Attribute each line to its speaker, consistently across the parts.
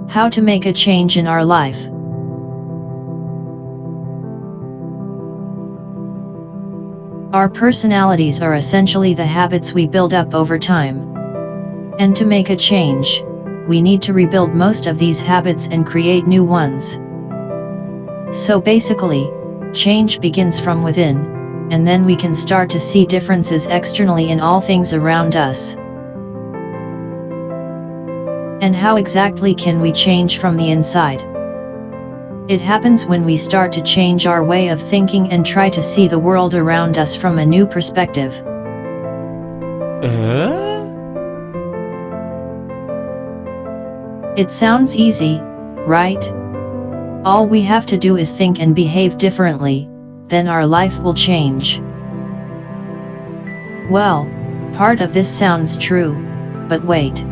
Speaker 1: How to make a change in our life. Our personalities are essentially the habits we build up over time. And to make a change, we need to rebuild most of these habits and create new ones. So basically, change begins from within, and then we can start to see differences externally in all things around us. And how exactly can we change from the inside? It happens when we start to change our way of thinking and try to see the world around us from a new perspective. It sounds easy, right? All we have to do is think and behave differently, then our life will change. Well, part of this sounds true, but wait.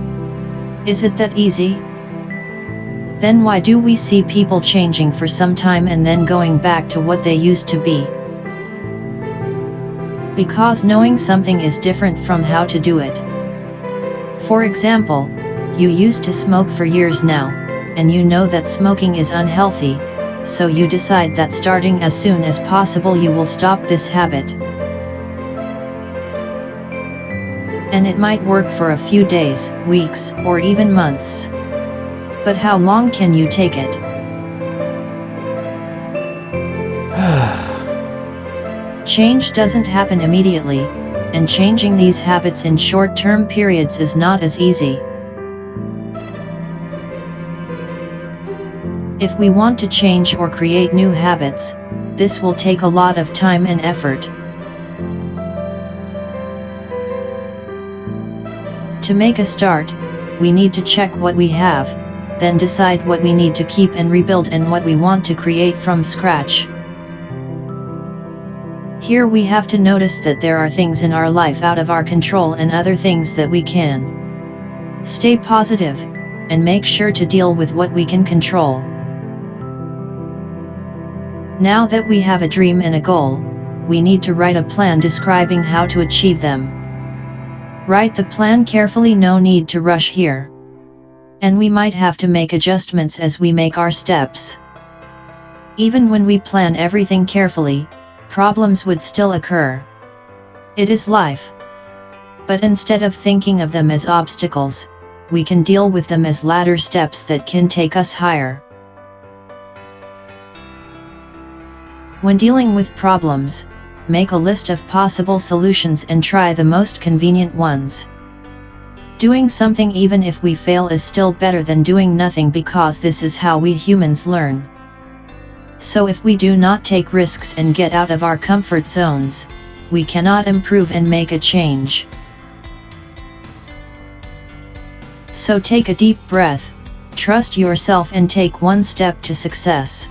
Speaker 1: Is it that easy? Then why do we see people changing for some time and then going back to what they used to be? Because knowing something is different from how to do it. For example, you used to smoke for years now, and you know that smoking is unhealthy, so you decide that starting as soon as possible you will stop this habit. And it might work for a few days, weeks, or even months. But how long can you take it? Change doesn't happen immediately, and changing these habits in short-term periods is not as easy. If we want to change or create new habits, this will take a lot of time and effort. To make a start, we need to check what we have, then decide what we need to keep and rebuild and what we want to create from scratch. Here we have to notice that there are things in our life out of our control and other things that we can. Stay positive, and make sure to deal with what we can control. Now that we have a dream and a goal, we need to write a plan describing how to achieve them. Write the plan carefully, no need to rush here. And we might have to make adjustments as we make our steps. Even when we plan everything carefully, problems would still occur. It is life. But instead of thinking of them as obstacles, we can deal with them as ladder steps that can take us higher. When dealing with problems, make a list of possible solutions and try the most convenient ones. Doing something even if we fail is still better than doing nothing, because this is how we humans learn. So if we do not take risks and get out of our comfort zones, we cannot improve and make a change. So take a deep breath, trust yourself and take one step to success.